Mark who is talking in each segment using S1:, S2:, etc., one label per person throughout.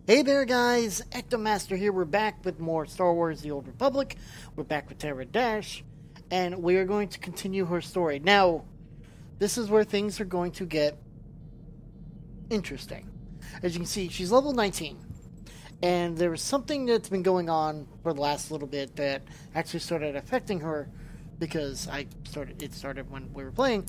S1: Hey there guys, EctoMaster here. We're back with more Star Wars The Old Republic. We're back with Tara Dash, and we are going to continue her story. Now, this is where things are going to get interesting. As you can see, she's level 19, and there was something that's been going on for the last little bit that actually started affecting her, because it started when we were playing.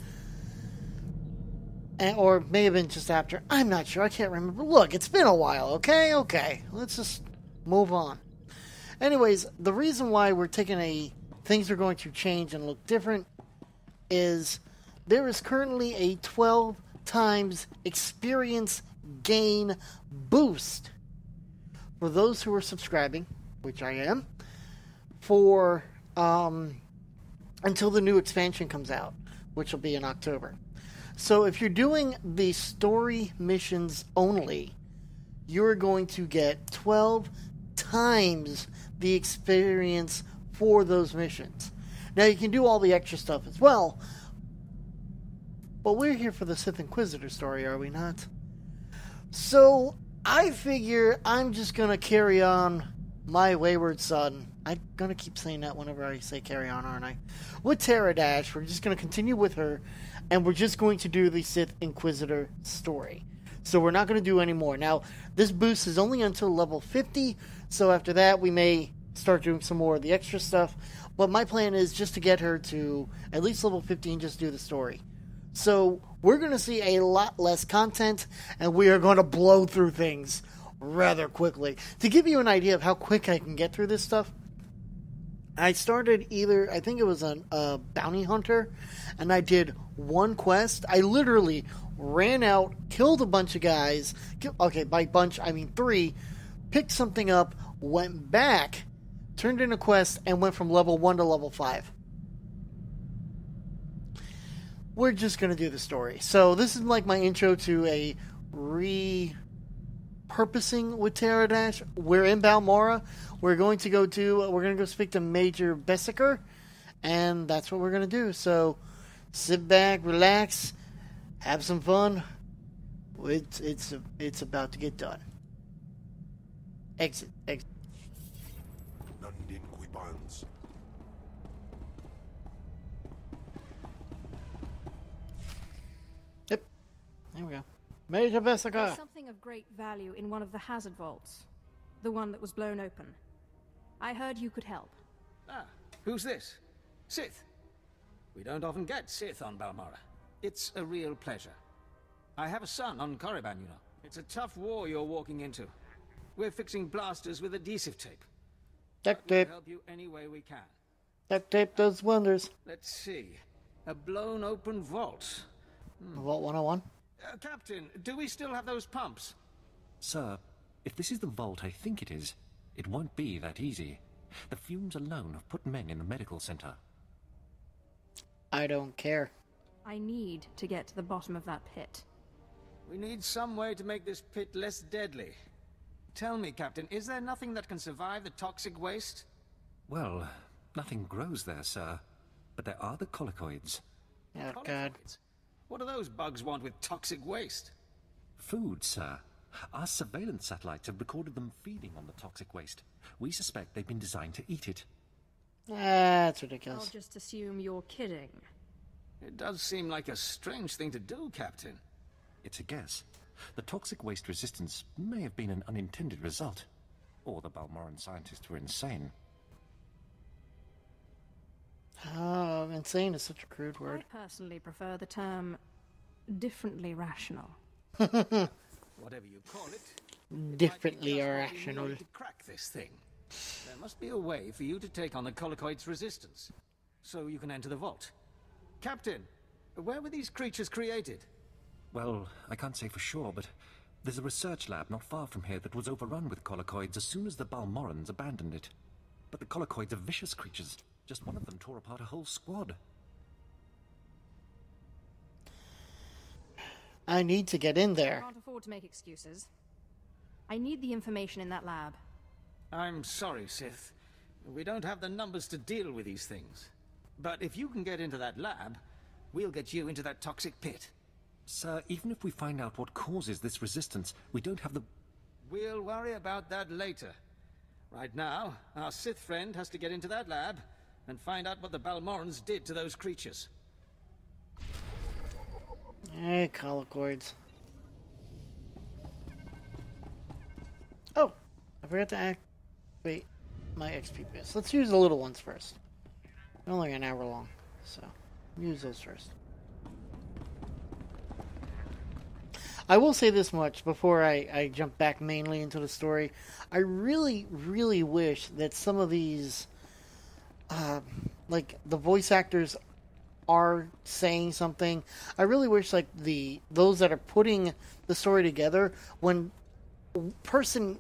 S1: Or may have been just after. I'm not sure. I can't remember. Look, it's been a while, okay? Okay. Let's just move on. Anyways, the reason why we're taking things are going to change and look different is there is currently a 12 times experience gain boost for those who are subscribing, which I am, for until the new expansion comes out, which will be in October. So if you're doing the story missions only, you're going to get 12 times the experience for those missions. Now you can do all the extra stuff as well, but we're here for the Sith Inquisitor story, are we not? So I figure I'm just going to carry on my wayward son. I'm going to keep saying that whenever I say carry on, aren't I? With Tara Dash, we're just going to continue with her. And we're just going to do the Sith Inquisitor story. So we're not going to do any more. Now, this boost is only until level 50. So after that, we may start doing some more of the extra stuff. But my plan is just to get her to at least level 50 and just do the story. So we're going to see a lot less content. And we are going to blow through things rather quickly. To give you an idea of how quick I can get through this stuff, I started I think it was a bounty hunter, and I did one quest. I literally ran out, killed a bunch of guys. Okay, by bunch, I mean 3. Picked something up, went back, turned in a quest, and went from level 1 to level 5. We're just going to do the story. So this is like my intro to a repurposing with Tara Dash. We're in Balmora. We're going to go speak to Major Bessiker, and that's what we're going to do. So sit back, relax, have some fun. It's about to get done. Exit. Yep, there we go. Major Bessiker.
S2: There's something of great value in one of the hazard vaults, the one that was blown open. I heard you could help.
S3: Ah, who's this? Sith. We don't often get Sith on Balmora. It's a real pleasure. I have a son on Korriban, you know. It's a tough war you're walking into. We're fixing blasters with adhesive tape.
S1: Duct tape.
S3: We'll help you any way we can.
S1: Duct tape does wonders.
S3: Let's see. A blown open vault.
S1: Vault 101.
S3: Captain, do we still have those pumps?
S4: Sir, if this is the vault I think it is, it won't be that easy. The fumes alone have put men in the medical center.
S1: I don't care.
S2: I need to get to the bottom of that pit.
S3: We need some way to make this pit less deadly. Tell me, Captain, is there nothing that can survive the toxic waste?
S4: Well, nothing grows there, sir. But there are the colicoids.
S1: Oh, God.
S3: What do those bugs want with toxic waste?
S4: Food, sir. Our surveillance satellites have recorded them feeding on the toxic waste. We suspect they've been designed to eat it.
S1: That's ridiculous.
S2: I'll just assume you're kidding.
S3: It does seem like a strange thing to do, Captain.
S4: It's a guess. The toxic waste resistance may have been an unintended result. Or the Balmoran scientists were insane.
S1: Oh, insane is such a crude word.
S2: I personally prefer the term differently rational.
S3: Whatever you call it.
S1: Differently irrational.
S3: To crack this thing. There must be a way for you to take on the colicoid's resistance, so you can enter the vault. Captain, where were these creatures created?
S4: Well, I can't say for sure, but there's a research lab not far from here that was overrun with colicoids as soon as the Balmorans abandoned it. But the colicoids are vicious creatures. Just one of them tore apart a whole squad.
S1: I need to get in there.
S2: I can't afford to make excuses. I need the information in that lab.
S3: I'm sorry, Sith. We don't have the numbers to deal with these things. But if you can get into that lab, we'll get you into that toxic pit.
S4: Sir, even if we find out what causes this resistance, we don't have the
S3: We'll worry about that later. Right now, our Sith friend has to get into that lab and find out what the Balmorans did to those creatures.
S1: Hey, colocoids. Oh, I forgot to activate my XP boost. Let's use the little ones first. They're only an hour long, so use those first. I will say this much before I jump back mainly into the story. I really, really wish that some of these, like the voice actors are saying something. I really wish like those that are putting the story together, when person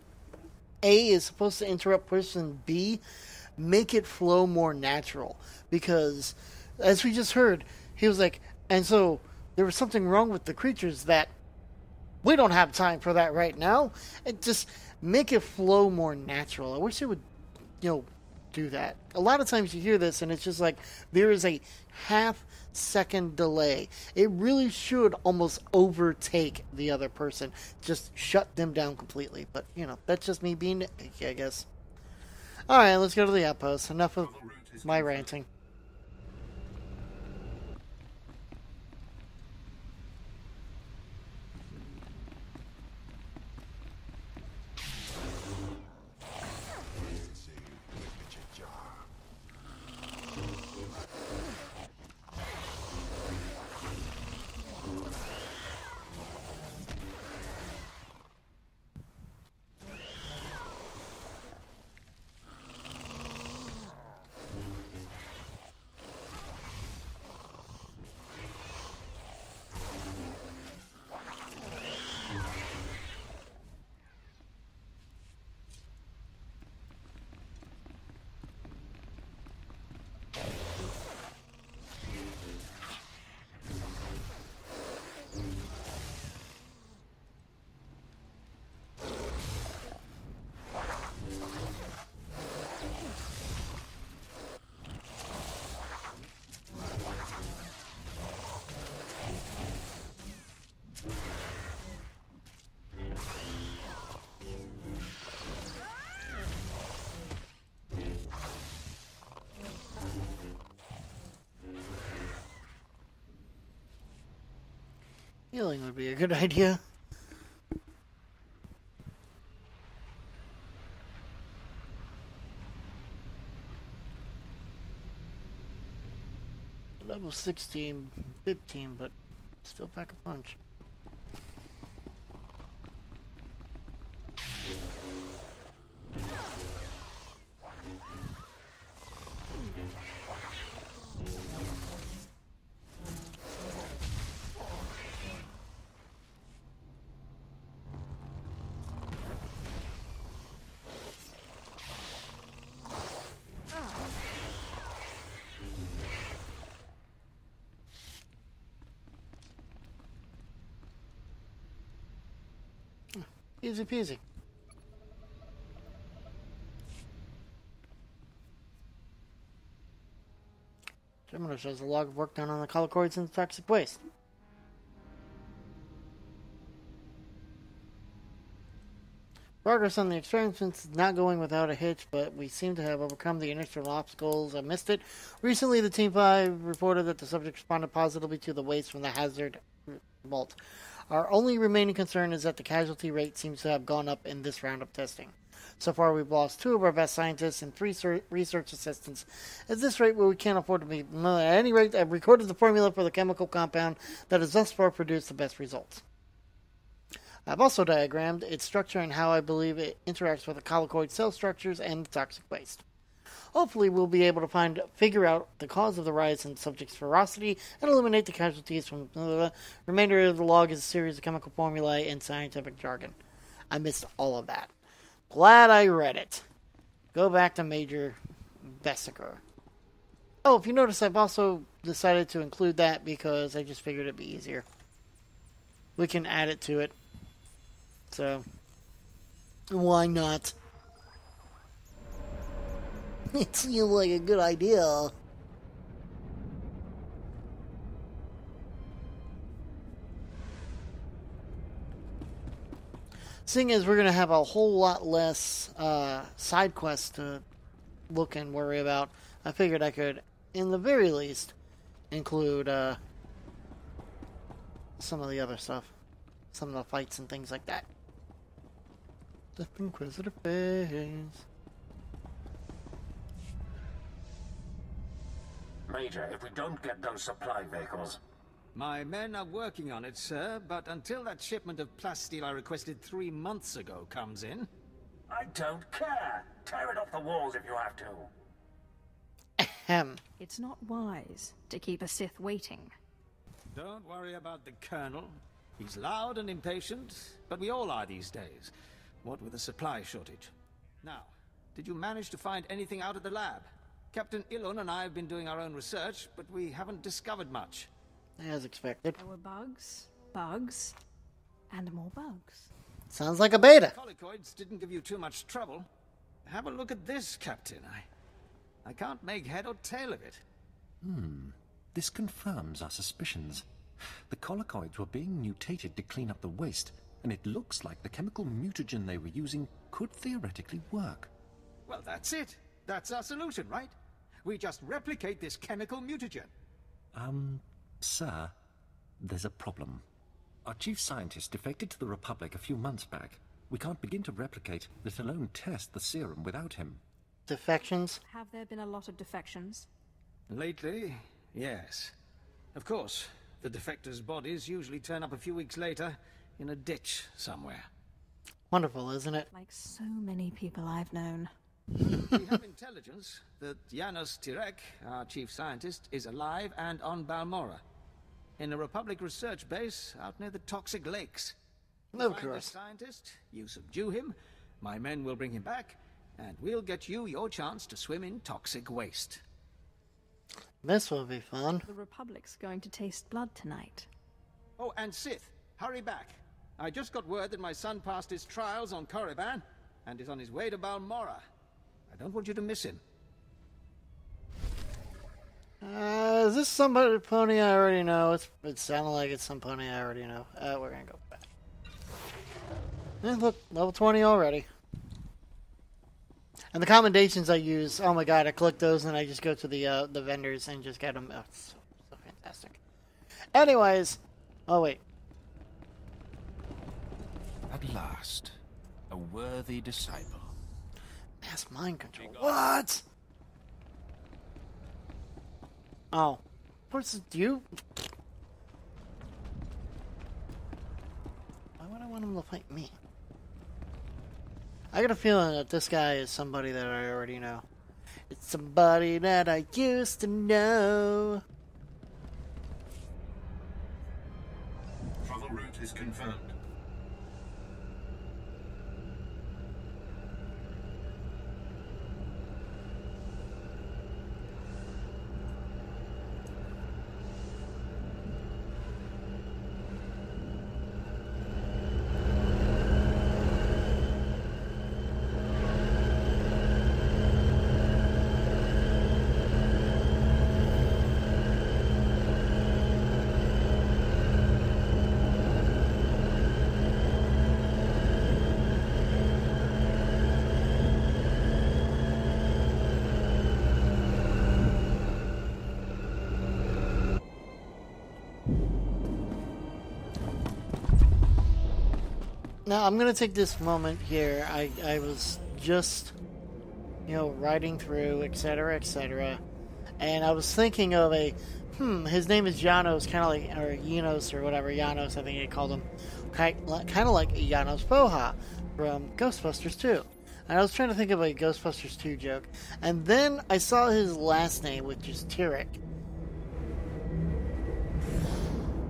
S1: A is supposed to interrupt person B, make it flow more natural. Because as we just heard, he was like, and so there was something wrong with the creatures that we don't have time for that right now. And just make it flow more natural. I wish it would, do that. A lot of times you hear this and it's just like there is a half-second delay. It really should almost overtake the other person. Just shut them down completely. But, that's just me being nitpicky, I guess. Alright, let's go to the outpost. Enough of my ranting. Healing would be a good idea. Level 16, 15, but still pack a punch. Easy peasy. Terminal shows a log of work done on the collocoids and toxic waste. Progress on the experiments is not going without a hitch, but we seem to have overcome the initial obstacles amidst it. Recently, the Team 5 reported that the subject responded positively to the waste from the hazard vault. Our only remaining concern is that the casualty rate seems to have gone up in this round of testing. So far, we've lost 2 of our best scientists and 3 research assistants. At this rate, we can't afford to be... At any rate, I've recorded the formula for the chemical compound that has thus far produced the best results. I've also diagrammed its structure and how I believe it interacts with the collocoid cell structures and the toxic waste. Hopefully, we'll be able to figure out the cause of the rise in the subject's ferocity and eliminate the casualties from the remainder of the log is a series of chemical formulae and scientific jargon. I missed all of that. Glad I read it. Go back to Major Vesiker. Oh, if you notice, I've also decided to include that because I just figured it'd be easier. We can add it to it. So, why not? It seemed like a good idea. seeing as we're going to have a whole lot less side quests to look and worry about, I figured I could, in the very least, include some of the other stuff. Some of the fights and things like that. The Inquisitor phase.
S5: Major, if we don't get those supply vehicles...
S3: My men are working on it, sir, but until that shipment of plasteel I requested 3 months ago comes in...
S5: I don't care! Tear it off the walls if you have to!
S1: Ahem.
S2: It's not wise to keep a Sith waiting.
S3: Don't worry about the Colonel. He's loud and impatient, but we all are these days. What with the supply shortage. Now, did you manage to find anything out of the lab? Captain Ilon and I have been doing our own research, but we haven't discovered much.
S1: As expected.
S2: There were bugs, and more bugs.
S1: Sounds like a beta.
S3: Colicoids didn't give you too much trouble. Have a look at this, Captain. I can't make head or tail of it.
S4: This confirms our suspicions. The colicoids were being mutated to clean up the waste, and it looks like the chemical mutagen they were using could theoretically work.
S3: Well, that's it. That's our solution, right? We just replicate this chemical mutagen.
S4: Sir, there's a problem. Our chief scientist defected to the Republic a few months back. We can't begin to replicate, let alone test the serum without him.
S1: Defections?
S2: Have there been a lot of defections?
S3: Lately, yes. Of course, the defectors' bodies usually turn up a few weeks later in a ditch somewhere.
S1: Wonderful, isn't it?
S2: Like so many people I've known.
S3: We have intelligence that Janos Tirek, our chief scientist, is alive and on Balmora, in a Republic research base out near the toxic lakes.
S1: Of
S3: Find the
S1: course.
S3: scientist, you subdue him, my men will bring him back, and we'll get you your chance to swim in toxic waste.
S1: This will be fun.
S2: The Republic's going to taste blood tonight.
S3: Oh, and Sith, hurry back. I just got word that my son passed his trials on Korriban and is on his way to Balmora. I don't want you to miss him.
S1: Is this somebody pony I already know? It sounded like it's some pony I already know. We're gonna go back. Look, level 20 already. And the commendations I use, oh my god, I click those and I just go to the vendors and just get them. Oh, it's so fantastic. Anyways, oh wait.
S6: At last, a worthy disciple.
S1: Mass mind control. What? Oh. What's you? Why would I want him to fight me? I got a feeling that this guy is somebody that I already know. It's somebody that I used to know.
S5: Travel route is confirmed.
S1: Now, I'm going to take this moment here. I was just, riding through, etc., and I was thinking of his name is Janos, kind of like, or Janos, or whatever, Janos, I think they called him, kind of like Janos Boha from Ghostbusters 2. And I was trying to think of a Ghostbusters 2 joke, and then I saw his last name, which is Tirek.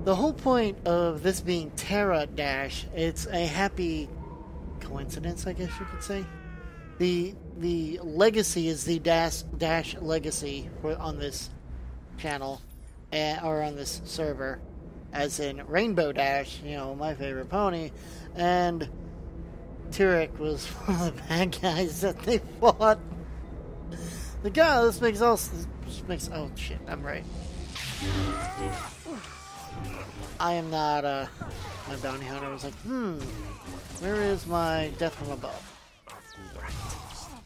S1: The whole point of this being Terra Dash, it's a happy coincidence, I guess you could say. The legacy is the Dash legacy on this channel, or on this server, as in Rainbow Dash, my favorite pony, and Tirek was one of the bad guys that they fought. The guy, this makes oh shit, I'm right. I am not a bounty hunter. I was like, Where is my death from above?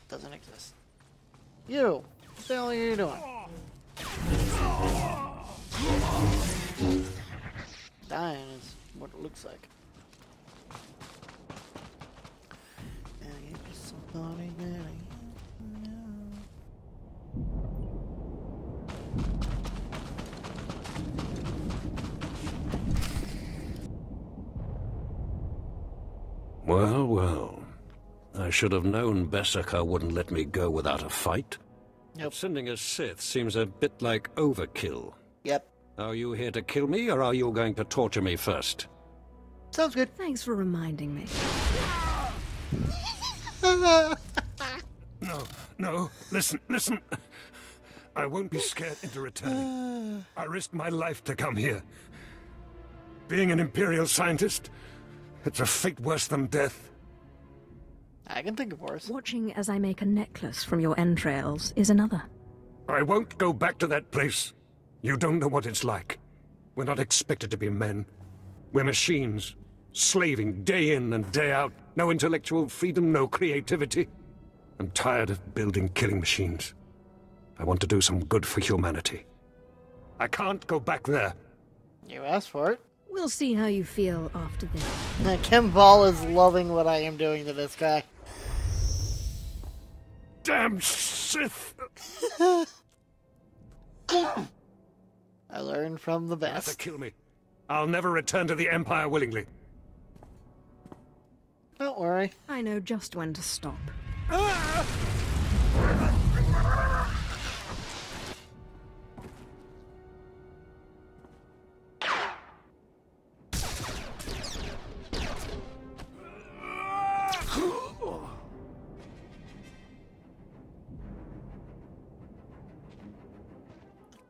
S1: Doesn't exist. You! What the hell are you doing? Dying is what it looks like.
S7: Well, well. I should have known Berserker wouldn't let me go without a fight.
S1: Yep.
S7: Sending a Sith seems a bit like overkill.
S1: Yep.
S7: Are you here to kill me, or are you going to torture me first?
S1: Sounds good.
S2: Thanks for reminding me.
S7: No, listen. I won't be scared into returning. I risked my life to come here. Being an Imperial scientist, it's a fate worse than death.
S1: I can think of worse.
S2: Watching as I make a necklace from your entrails is another.
S7: I won't go back to that place. You don't know what it's like. We're not expected to be men. We're machines, slaving day in and day out. No intellectual freedom, no creativity. I'm tired of building killing machines. I want to do some good for humanity. I can't go back there.
S1: You asked for it.
S2: We'll see how you feel after this.
S1: Now, Kimball is loving what I am doing to this guy.
S7: Damn Sith!
S1: I learned from the
S7: You have to
S1: best.
S7: kill me. I'll never return to the Empire willingly.
S1: Don't worry.
S2: I know just when to stop.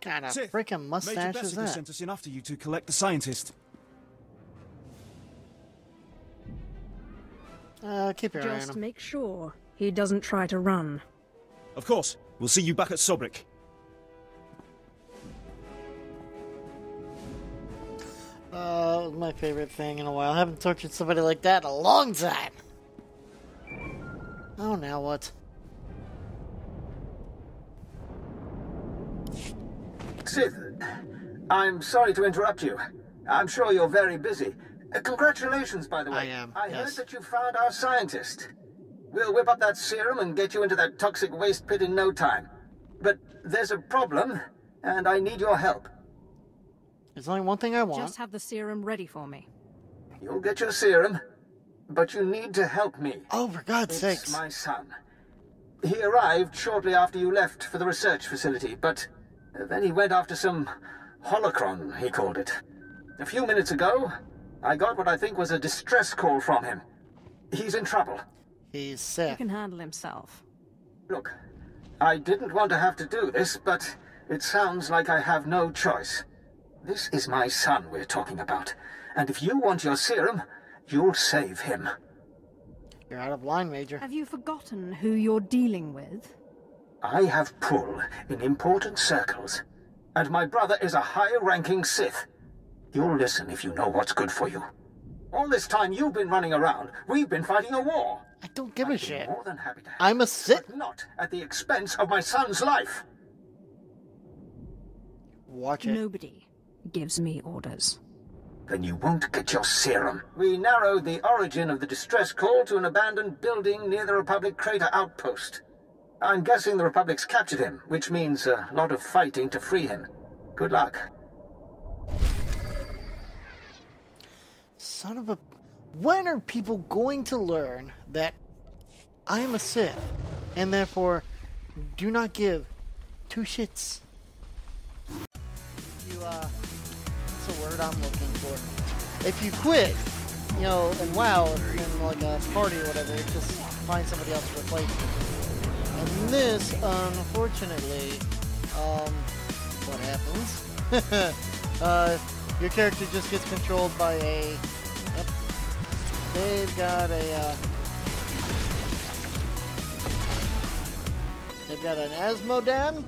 S1: Kind of
S8: Sith,
S1: freaking mustache
S8: Major
S1: is
S8: Bessica
S1: that?
S8: sent us in after you to collect the scientist.
S1: Keep your eye on
S2: Just
S1: him.
S2: make sure he doesn't try to run.
S8: Of course, we'll see you back at Sobrik.
S1: It was my favorite thing in a while. I haven't tortured somebody like that in a long time. Oh, now what?
S3: Sith, I'm sorry to interrupt you. I'm sure you're very busy. Congratulations, by the way.
S1: I am,
S3: I
S1: yes.
S3: heard that you found our scientist. We'll whip up that serum and get you into that toxic waste pit in no time. But there's a problem, and I need your help.
S1: There's only one thing I want.
S2: Just have the serum ready for me.
S3: You'll get your serum, but you need to help me.
S1: Oh, for God's
S3: It's
S1: sakes.
S3: my son. He arrived shortly after you left for the research facility, but then he went after some holocron, he called it. A few minutes ago, I got what I think was a distress call from him. He's in trouble.
S1: He's
S2: He
S1: Sith.
S2: can handle himself.
S3: Look, I didn't want to have to do this, but it sounds like I have no choice. This is my son we're talking about, and if you want your serum, you'll save him.
S1: You're out of line, Major.
S2: Have you forgotten who you're dealing with?
S3: I have pull in important circles, and my brother is a high-ranking Sith. You'll listen if you know what's good for you. All this time you've been running around, we've been fighting a war.
S1: I don't give a
S3: I'd be
S1: shit.
S3: more than happy to help,
S1: I'm a Sith.
S3: but not at the expense of my son's life.
S1: Watch it.
S2: Nobody gives me orders.
S3: Then you won't get your serum. We narrowed the origin of the distress call to an abandoned building near the Republic crater outpost. I'm guessing the Republic's captured him, which means a lot of fighting to free him. Good luck.
S1: Son of a... When are people going to learn that I am a Sith, and therefore do not give two shits? What's the word I'm looking for? If you quit, you know, and WoW, in like a party or whatever, just find somebody else to replace you. And this, unfortunately, what happens? Your character just gets controlled by a... Yep. They've got a, They've got an Asmodan